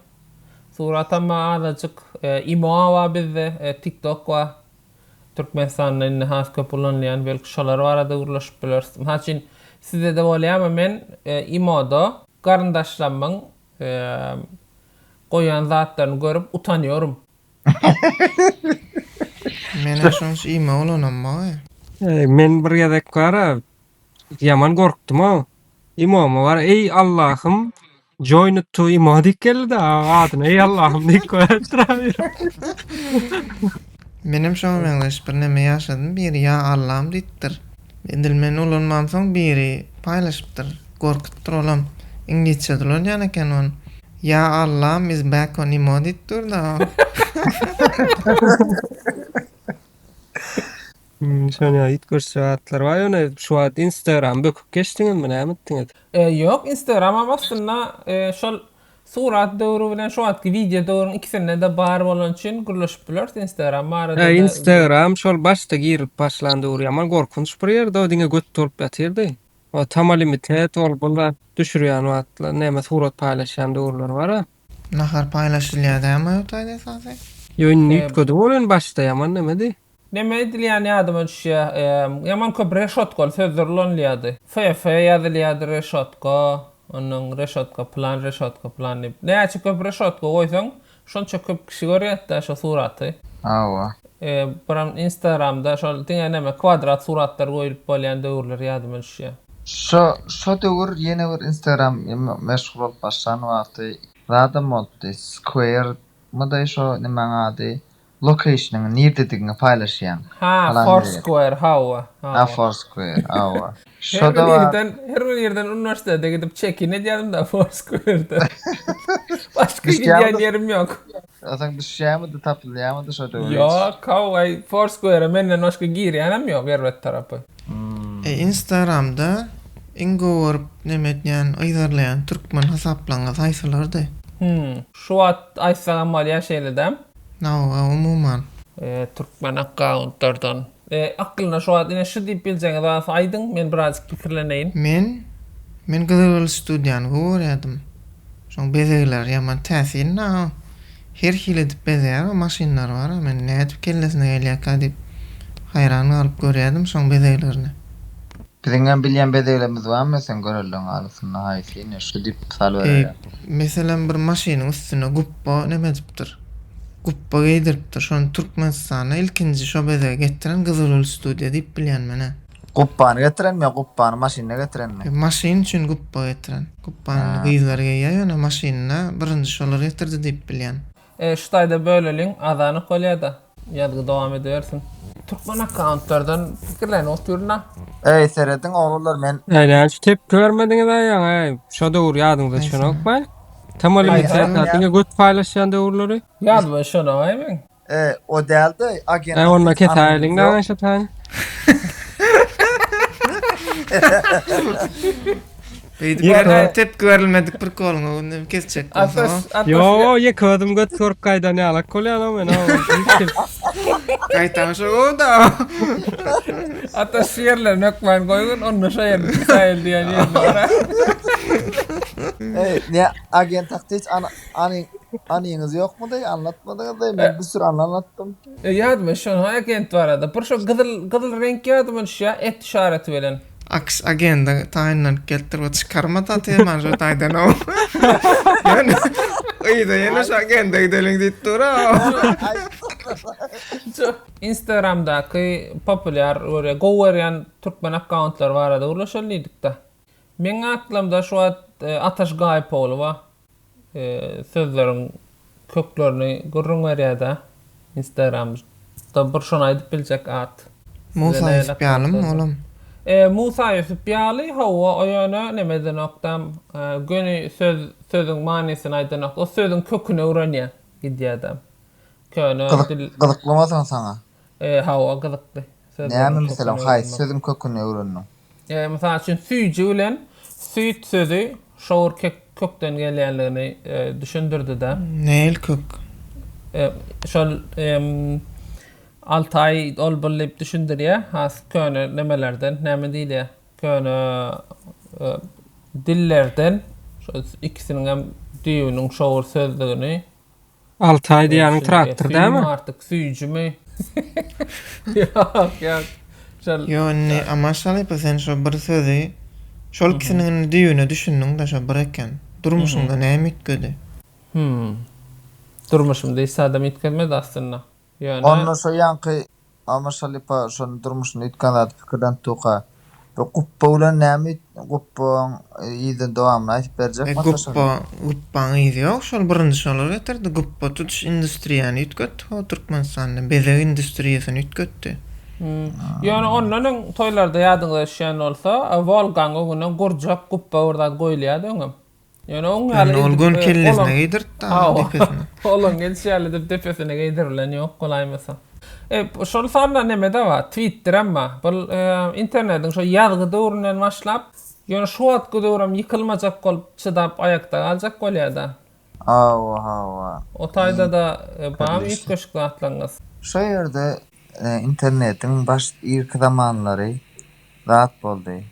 suratama azajyk imo wa bizde TikTok wa Türkmenistan'ın has köpülanlayan belki şolar arada urlaşıp bilers. Haçin size de bolýarmy men imoda garyndaşlamyň goýan zatlaryny görüp utanýarum. Mene şonç imo olanamma. Men bir gezek bara yaman gorkdum ha. İmamı var. Ey Allah'ım join it to imo dik geldi adına. Ey Allah'ım dik koyattıramıyorum. Menem şoň meňzeş bir neme ýaşadym. Biri ya Allah'ım diýipdir. Endil men ulanmamsaň biri paýlaşypdyr. Gorkutdyr olam. İngilizce dilen eken on. Ya Allah'ım is back on imo diýipdir da. Şöyle it görsatlar var ya şu an Instagram böküp geçtiňizmi näme etdiňiz? Yok Instagram'a aslında şol surat döwrü bilen şu anki video döwrüň ikisinde de bar bolan üçin gürleşip bilers Instagram arada. Instagram şol başta girip başlandy ýaman gorkunç bir ýerde o diňe göt bolup ýatyrdy. O tam limitet ol bolan düşürýän wagtlar näme surat paýlaşan döwürler bar ha. Nahar paýlaşylýar däme ötaýdy esasy. Ýöne nitgödi bolan başta ýaman näme? Neme edilýän ýadyma düşýär. Ýaman köp reşotka sözlerlenýärdi. FF ýazylýardy reşotka. Onun reşotka plan diýip. Näçe köp reşotka goýsaň, şonça köp kişi görýär şu suraty. Awa. Biram Instagramda şol diňe neme kvadrat suratlar goýup bolýan döwürler ýadyma düşýär. Şo döwür ýene bir Instagram meşgul bolup başlan wagty radam boldy. Square mada şo nimaň ady? Location'ın nerdedigini paýlaşýan. Foursquare, hawa. Foursquare, awa. Her bir yerden üniversitede gidip check-in edýärdim da Foursquare'da. Başka gidýän ýerim ýok. Asaň bir şäme de tapylýarmy şo döwür? Ýok, hawa Foursquare'a menden başga girýänem ýok berwet tarapy. Instagram'da ingowur nemetýän aýdarlayan türkmen hasaplanan saýsalardy. Şu wagt aýsagam bolýar şeýledem. Umuman. Türkmen accountlardan. Aklyna şu wagt ine şu diýip biljeňiz wagt aýdyň, men birazjyk pikirleneýin. Men Gyzyl studiýany görýärdim. Şoň bezegler ýaman täsirli. Her hili edip bezeýär, maşinlar bar. Men nädip kellesine gelýär diýip haýran galyp görýärdim şoň bezeglerini. Biziňem bilýän bezeglerimiz barmy sen göreldiň arasynda haýsy şu diýip sal berýär. Meselem bir maşynyň üstüne guppa neme diýipdir. Guppa giydiripdir. Şonu Türkmenistana ilkinci şo bezege getiren Gyzyl studiýa diýip bilýän mene. Guppany getirenmi, guppany maşyna getirenmi? Maşyn üçin guppa getiren. Guppany gyzlar giyýär, ýöne maşyna birinji şolar getirdi diýip bilýän. Şu taýda böleliň azany golýar da. Ýadgy dowam edersin. Türkmen accountlardan pikirlerini oturna. Ey seredin oğullar men Aynen şu tepki vermediğine de yani. Şu da ýadynda şunu okmay. Tamal Ay, inisiýatiw göt paylaşýan döwürleri. Ýadyma şonu aýmen. o däldi agent. Onna ketärliňden şatan. Beýdik tepki berilmedik bir kolunu kesecek. Yo, ýekedim göt sorp gaýdan ýalak bolýan men. Kaytan şu da. Ata şiirler nökmen koygun, onu şair sayıl diyen yerine. Ne agent taktiç anıyınız yok mu da anlatmadınız da ben bir sürü anlattım. Yadıma şunu agent var adı. Bir şu gıdıl renk yadıma şya et işareti veren. Aks agenda tayinler keltirip çıkarma da teman şu taydan o. Yani iyi da yine şu agenda gidelim deyip dura. Instagram'daki popüler oraya goweryan Türkmen accountlar var adı. Ulaşalıydık da. Men aklımda şu Ataş Gaypoğlu var. Sözlerin köklerini görün var ya da Instagram'da bir şuna edip bilecek at. Musa ispiyalım oğlum. Musa Yusuf Yali hava oyunu nemeden oktam gönü sözün manisini aydın oktam. O sözün kökünü öğreniyor gidiyor adam. Gıdıklamasın sana. Hava gıdıklı. Ne mesela hay sözün kökünü öğrendim. Mesela için süyücü ulen süyt sözü şoğur kökten gelyenlerini düşündürdü de. Neyl kök? Şol 6 ay olbollayıp düşündür ya. Has köyne nemelerden, neme değil ya. Köyne dillerden ikisinin hem düğünün şoğur sözlüğünü 6 ay diýäň traktor dämi? Artık süyücü mü? Yok. Yo ne ama şalaypa sen şu bir sözü şol kisinin düýüne düşündüň da şu bir eken. Durmuşunda näme itgödi? Durmuşumda ise adam itkelmedi aslında. Yani Onu şu yankı ama şalaypa şonu durmuşun itkanat fikirden tuqa. Ve kuppa ulan näme kuppa ýylyň dowamyny aýtyp berjek. Guppa izi yok. Şol birinci şolar getirdi. Guppa tutuş industriýany itgöt. O Türkmenistan'da bezek industriýasyny itgötdi. Yani onların toylarda yadınız yaşayan olsa Volgang oğuna gurcak kuppa orada goýulýardy oňam. Yani oň ýaly Olgun kellesine giydirt da tepesine. Olgun gelşýärli dip tepesine giydirilýän ýok golaýmasa. Şol sonra nemede var? Twitter amma. Bu internetiň şu ýazgy döwründen başlap, ýöne şu wagtga döwrüm ýykylmajak bolup çydap aýakda galjak bolýardy. Awa. O taýda da bam ýetgeşikli atlanýas. Şu ýerde internetiň baş ilk zamanlary zat boldy.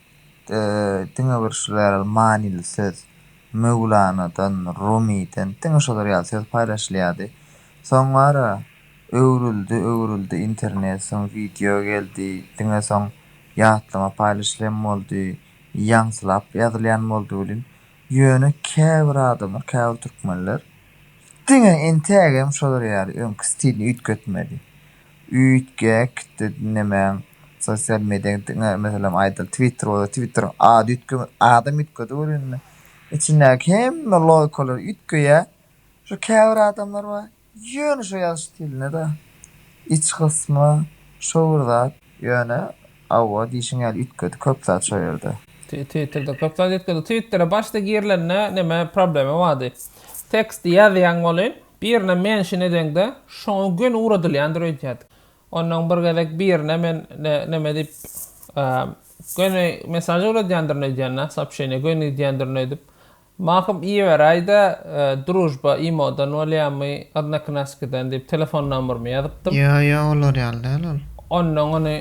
Diňe bir şular manily söz Mevlana'dan, Rumi'den, diňe şolar ýaly söz paýlaşylýardy. Soňra öwrüldi internet, soň video geldi, diňe soň ýatlama paýlaşylýan boldy, ýaňsylap ýazylýan boldy bilen. Ýöne käbir adamlar, käbir türkmenler diňe entegem şolar ýaly öňkü stilini ütgötmedi. Ütgek näme sosial mediýa mesela aýdal Twitter adam ütgödi bilen. İçindäki hemme loýkalar ütgöýä. Şu käbir adamlar bar. Ýöne şu ýaz stiline da iç kısmı şowurda ýöne awa diýişiň ýaly ütgödi köp zat şu ýerde. Twitter'da köpler etkileri. Twitter'a başta girilenle neme problemi vardı. Tekst yazıyan olun, birine mention edende şoň gün uğradylýandyr öýtýärdi. Ondan bir gelek birine men neme dip göni mesaj uğradýandyr öýtýärna, sapşyny göni diýändir öýdip. Mahım iyi verayda drujba imodan olýarmy, adnaknaskdan dip telefon numberymy ýazypdym. Ya olar ýaly ol. Ondan onu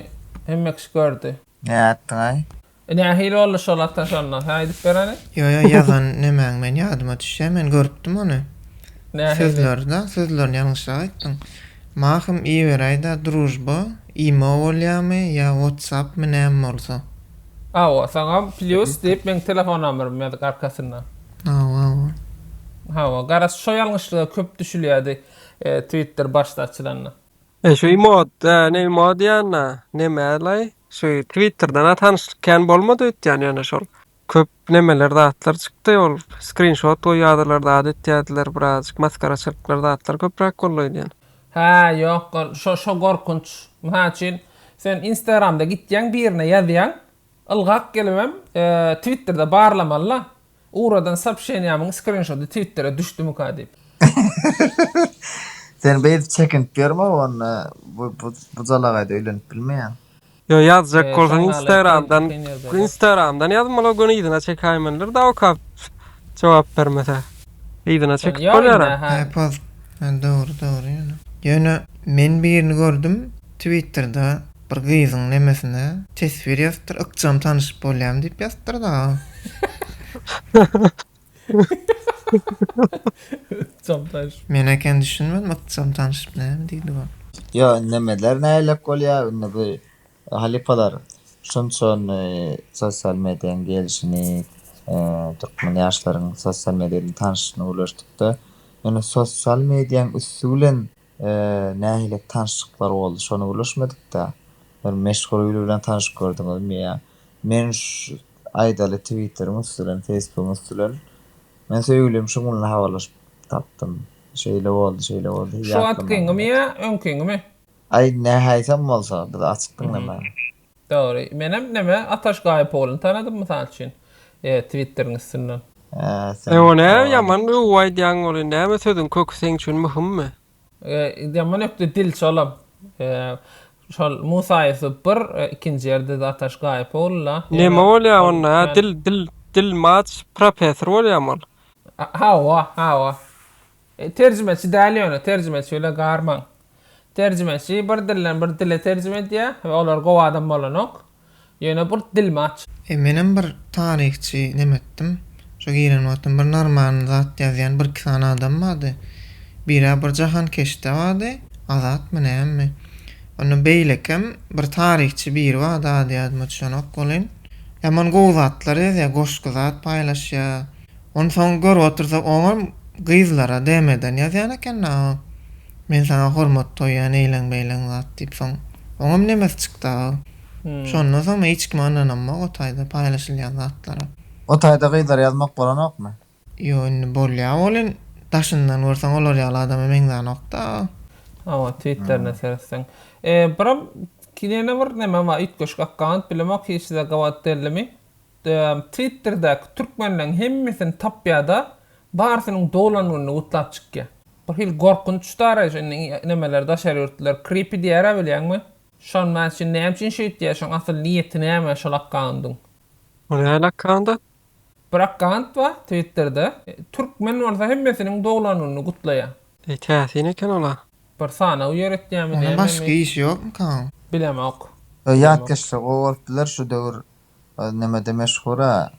hemmex gördü. Näetdiň aý? Nähili oldu şolatan şondan haýdyp berani? Yo ýazan nemäň men ýadyma düşýär, men görüpdim onu. Sözler ýalňyşlyk aýtdyň. Mahym iyi verayda drujba imo bolýarmy ýa WhatsApp mı näme bolsa. Awa, saňa plus dip men telefon numberymy ýazyp arkasyndan. Hawa, garas şo ýalňyşlyga köp düşülýärdi Twitter başda açylanna. Şu mod, ne mod ýana, näme şu Twitter'dan atanşlyk bolmady öýtýän ýana şol. Köp nemeler zatlar çykdy ol. Screenshot ýadylar da etýärdiler birazjyk maskaraçylyklar zatlar köprak bolýan. Ha, ýok, şo gorkunç. Maçyn sen Instagram'da gitýäň birine ýazýan, Ilgak gelemem Twitter'da barlamalla. Uğradan sapşeniyamın screenshot'u Twitter'a düştü mü kadip. Sen beýip çekint berme onu bu zalagayda öýlenip bilmeýän. Yo yazacak olsan Instagram'dan Instagram'dan yazmalı o günü idina çekaymenler da o kap cevap vermese. İdina çekip koyarım. Poz. Doğru yani. Yani men birini gördüm Twitter'da bir gyzyň nemesine tesbir ýazdyr, ykjam tanyşyp bolýam diýip ýazdyr da. Çamtaş. Men eken düşünmedim, ykjam tanyşyp näme diýdi bu. Ya nemeler näýlek bolýar, ünne bu halipalar şonçon sosial mediýanyň gelişini, türkmen ýaşlaryň sosial mediýadan tanyşysyny ulaşdykda, ýöne sosial mediýanyň üstülen nähile tanışyklar boldy, şonu ulaşmadyk da. Bir meşgul bilen tanışyk gördüm ýa. Men aýdaly Twitter'ym üstülen, Facebook'um üstülen men söýülem şoňla hawalaşyp tapdym. Şeýle boldy. Şu atkyňmy ýa, öňkiňmi? Ay nähaýsam bolsa, bir açykdyň näme. Doğru. Menem neme Ataş Gaýpoğluny tanadym mysal üçin. Twitter'ın üstünden. O ne yaman o aýdýan oly näme söýdüň kökseň üçin mühimmi? Yaman öpdi dil çalam. Şol Musa Ýusupyr ikinji ýerde de Ataş Gaýpoğlu'la. Näme bolýar onda? Dil maç profesor bolýarmy? Hawa. Terjimesi däl ýöne, terjimesi öyle garman. Terjimesi bir dilden bir dile terjime edýär we olar gowy adam bolanok. Ýöne bir dil maç. Menem bir tarihçi nemetdim. Şu giren wagtym bir normal zat ýazýan bir kişi adam bardy. Bir jahan keşde bardy. Azat mı näme? Onu beýlekem bir tarihçi bir wada diýdim şonok bolyn. Yaman gowy zatlary ýa goşky zat paýlaşýar. Onu soň görüp otursak oňam gyzlara demeden ýazýan eken. Men sana hormat toýan eýlen beýlen zat diýip soň oňam nemes çykdy. Şondan soň hiç kim anlanma o taýda paýlaşylýan zatlara. O taýda gyzlar ýazmak bolanokmy? Yo, indi bolýar bolyn. Daşyndan görsäň olar ýaly adam emeňden nokta. Twitter'ne sersen. Biram kinene bir näme bar, itköşk akkant bilemek hiç de gawat derlemi. Twitter'da türkmenlerin hemmisini tapýada barsynyň dolanyny utlap çykýar. Bir hil gorkunç nemeler daşar ýurtlar creepy diýär bilýärmi? Şon men üçin näme üçin şeýit diýär, şoň asyl niýeti näme şol akkandyň. O näme akkanda? Bir akkant bar Twitter'da. Türkmen bolsa hemmisiniň dolanyny gutlaýar. Täsini eken ola. Bir sana öýretýärmi Ona başga iş ýokmy kan? Bilemok. Ýatgaçlyk bolupdylar şu döwür näme meşhura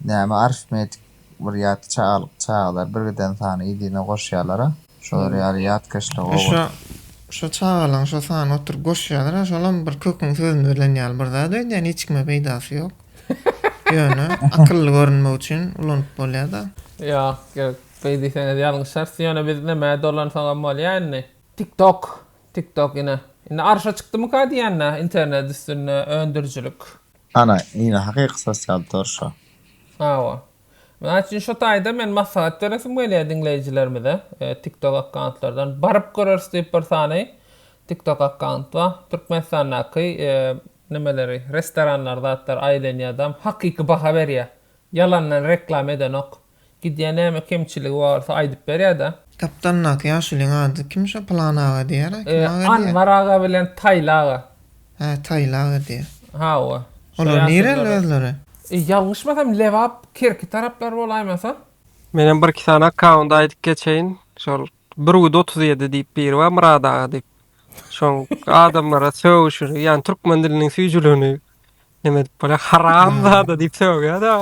näme arifmetik bir ýat çağlar birden sany idine goşýarlar. Şolar ýaly ýatgaçlyk bolupdy. Şu çağalan şu sana oturup goşýarlar, şolam bir köküň sözüni bilen ýaly bir zat öýdän hiç kime peýdasy ýok. Ýöne akylly görünmek üçin ulanyp bolýar da. Ýok. Beýdi sene ýalňyşlar. Ýöne biz näme dolansaňam bolýar. TikTok ine arşa çykdymy ka diýänler internet üstüne öndürjülük. Ana ine hakyky sosial torşa. Hawa. Men üçin şu taýda men maslahat beresim bolýar dinleýijilerime TikTok akkantlardan barıp görürsüz diýip bir sany TikTok akkant bar. Türkmenistandaky nemeleri restoranlarda hatlar aýlany adam hakyky baha berýär. Yalandan reklam edenok. Gidýän näme kemçiligi barsa aýdyp berýär da. Kaptannak ýaşulyň ady kim şu planaga diýer? Anwar aga bilen Taylaga. Taylaga diýer. Hawa. Olar nireli özleri? Ýalňyşmasam Levap Kirki taraplar bolaýmasa? Menem bir iki tane account aýdyp geçeýin. Şol 137 diýip bir we Muradaga diýip. Şoň adamlara söwüşür, ýani türkmen diliniň süýjülüğünü näme diýip bolar haram da diýip söwýär da.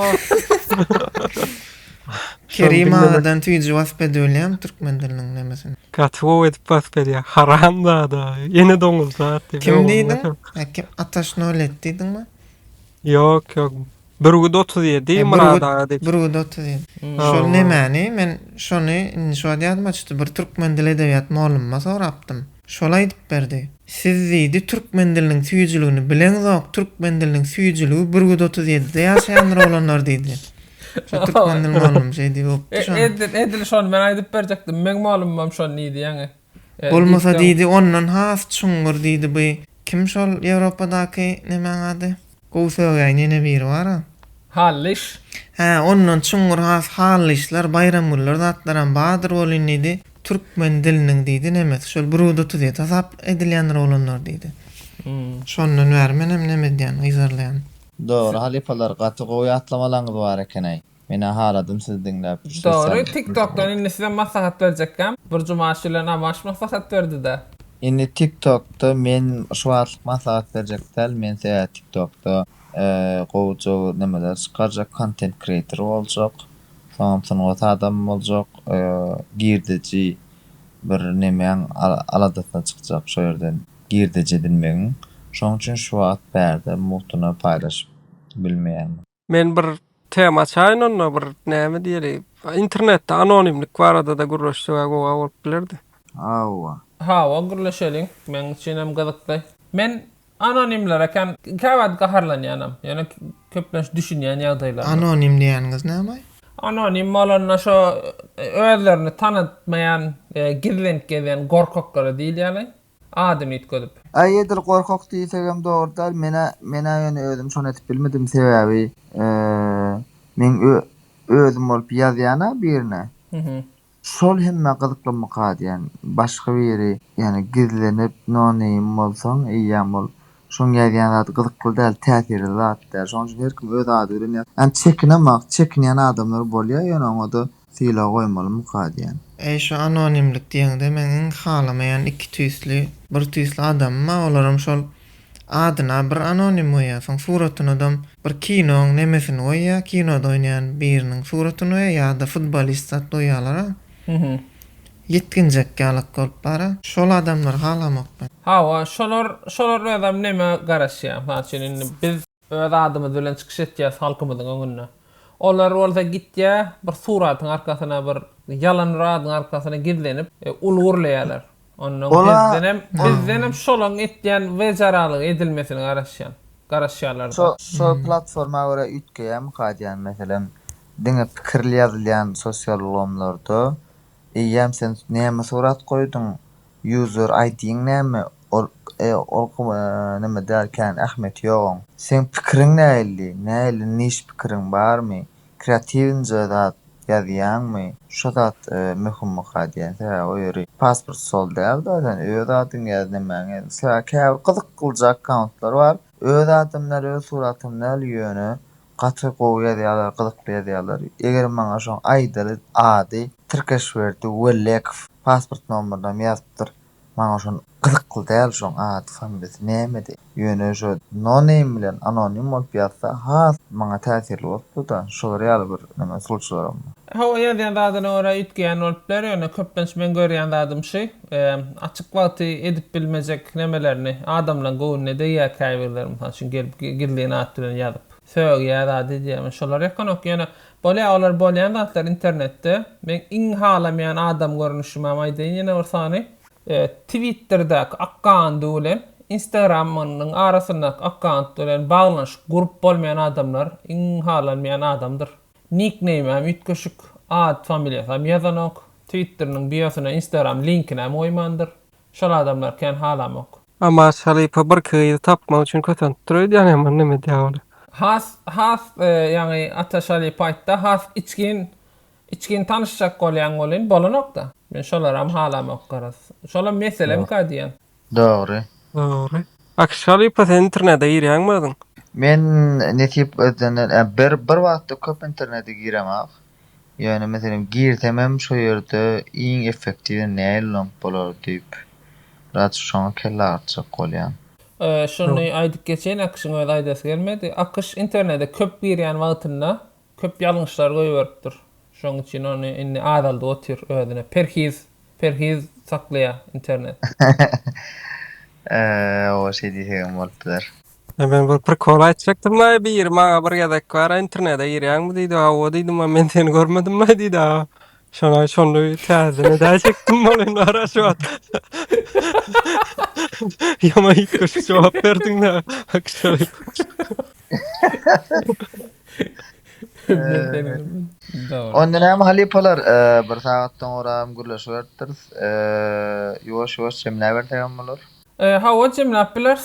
Kerima'dan tüýüji wasp edilýän türkmen diliniň nemesini. Katwo edip wasp edýär. Haram da. Ýene doňuz da diýip. Kim diýdin? Kim Ataş Nolet diýdinmi? Yok. 137 Muradaga diýip. 137. Şol nemeni men şonu şu adyadyma çykdy. Bir türkmen dili edebiyat malumma sorapdym. Şol aýdyp berdi. Siz diýdi türkmen diliniň süýjülüğini bileňiz, türkmen diliniň süýjülügi 137-de ýaşaýanlar olanlar diýdi. Şu türkmen dilini malum şey diýip. Edil şonu men aýdyp berjekdim. Men malumam şonu diýdi ýaňy. Bolmasa diýdi ondan has çuňgur diýdi bu. Kim şol Ýewropadaky neme ady? Gowy ne biri var ha. Halliş. He, ondan çuňgur has hallyşlar, bayramgullar zatlaran badyr bolyn idi. Türkmen diliniň diýdi nemes. Şol buruda tudy tasap edilýänler olanlar diýdi. Şondan bermen hem neme diýen, gyzarlaýan. Doğru, halipalar gaty gowy atlamalarynız bar eken. Meni haladım siz dinläp. Doğru. TikTok'tan indi size maslahat berjekkäm. Bir juma şulan amaş maslahat berdi-de. Indi TikTok'ta men şu wagtlyk maslahat berjekdäl. Men se TikTok'ta gowjy nemeler çykarjak, content creator boljak. Soňra adam boljak, girdici bir nemeň aladatna çykjak şo ýerden. Girdici edilmegiň. Şoň üçin şu wagt berdi, muhtuna paýlaşyp bilmeýän. Men bir tema çaýyn onda bir näme diýeli. İnternetde anonimlik barada da gurulşdyga gowa bolup bilerdi. Awa. Hawa gürleşeliň. Men çinem gyzykly. Men anonimler eken käwat gaharlanýanam. Ýani köplenç düşünýän ýagdaýlar. Anonim diýeniňiz näme? Anonim bolanlar şo özlerini tanıtmayan, gizlenip gelen gorkaklara değil yani. Adım itködüp. Aýedir gorkak diýsegem dogry, mene ýöne özüm şonu etip bilmedim sebäbi. Men özüm bolup ýazýana birine. Şol hemme gyzyklanmak hadýan. Başga biri, ýani gizlenip nonym bolsaň, ýa bol. Şoň ýazýan zat gyzykly däl, täsirli zat däl. Şoň üçin herkim öz ady bilen ýaz. Çekinýän adamlar bolýar, ýöne oňa da syla goýmaly mukadýan. Şu anonimlik diýende men halamayan iki tüýsli, bir tüýsli adamma, olaram şol adyna bir anonim goýasaň, suratyny adam bir kinoň nemesini goýýar, kinoda oýnaýan biriniň suratyny ýa-da futbolist zat goýýarlar. Yetkinjek galyk bolup bara. Şol adamlar halamak ben. Hawa şolar adam neme garaşýar. Haçyny biz öz adymyz bilen çykyş etýäs halkymyzyň öňüne. Olar bolsa gitýär, bir suratyň arkasyna bir yalan radyň arkasyna gizlenip ulgurlaýarlar. Ondan bizden hem şolaň etýän wezaralyk edilmesini garaşýarlar. Şol platforma görä ütgeýär mukadýan, meselem diňe pikirli ýazylýan sosial ulamlarda ýa sen näme surat goýdun, user ID'ň näme, ol nime derken ähmet ýok. Sen pikiriň näli niş pikiriň barmy? Kreatiwinje zat ýazýanmy? Şo zat möhüm mukadýan. O ýeri pasport sol däl, öz adyň ýazmagyň. Käbir gyzyk kıljak accountlar bar. Öz adymlar, öz suratymlar ýöne gaty gowy ýazýarlar, gyzykly ýazýarlar. Eger maňa şoň aýdyly ady Türkeş berdi, Wellek pasport nomerlerini ýazypdyr. Maňa şoň gyzykly däl şoň ady familiýasy nämedi? Ýöne şo no-name bilen anonim bolup ýazsa, maňa täsirli bolupdy da, şolar ýaly bir näme sulçularam. Hawa ýazýan zadyny ora ütgeýän boluplar, ýöne köplenç men görýän zadym açyk wagty edip bilmejek nemelerini adamla gowunne de ýa käbirlerim haçyn gelip girdiğin at bilen ýazyp. Söýýär ady diýen şolar ýakanok ýöne bolýan zatlar internetde men iň halamyan adam görnüşime maýdaýyn ýene bir sany Twitter'daki account bilen Instagram'ın arasındaki account bilen baglanşyk grup bolmayan adamlar iň halanmayan adamdyr. Nickname'im ütköşük, ad familiýasy ýazanok, Twitter'nyň biosyna Instagram linkine goýmandyr. Şol adamlar kän halamok. Ama şalypa bir köýde tapmak üçin kötänip durýar ýani neme diýýär. Has ýani ataşalypa aýtda has içkin tanışjak bolýan bolanok da. Men şolaram halamak garas. Şolar meselem kadýan. Dogry. Şalypa sen internetde girýänmiň? Men netip bir wagtda köp internetde giremek. Ýöne meselem girtemem şo ýerde iň effektiw näme bolar diýip rat şoňa kellarçyk bolýan. Şunu aýdyp geçen akşyň öz aýdasy gelmedi. Akış internetde köp girýän wagtynda köp ýalňyşlar goýberipdir. Şoň üçin onu indi adalda otur özüne perhiz saklaýar internet. O şey diýen bolupdyr. Ben bir prikol aýtjakdym, bir maňa bir gezek bar internetde girýänmi diýdi. O diýdim, men seni görmedim diýdi. Şonu täzene däjekdim bolan araşyp. Ýama hiç jogap berdiň da. Ondan hem halipalar bir saatdan oram gürleşýärdir. Ýoş-ýoş semler berýän bolar. Hawa jemläpler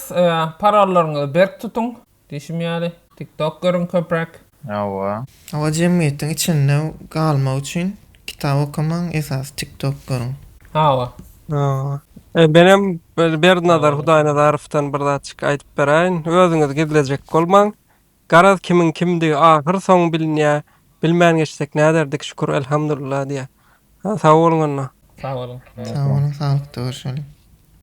paralaryňy berk tutun. Dişim ýaly. TikTok görün köprak. Ýa-wa. Ama jemgyýetiň içinde galmak üçin kitap okumaň esas TikTok görün. Hawa. Benim bir nazar Hudaýyna darftan bir zatçyk aýdyp beräýin. Özüňiz gidilejek bolmaň. Garaz kimin kimdigi ahyr soň bilinýär. Bilmän geçsek näderdik şükür elhamdülillah diýe. Sag bolun. Sağ olun. Sağ olun, sağlıkta görüşelim.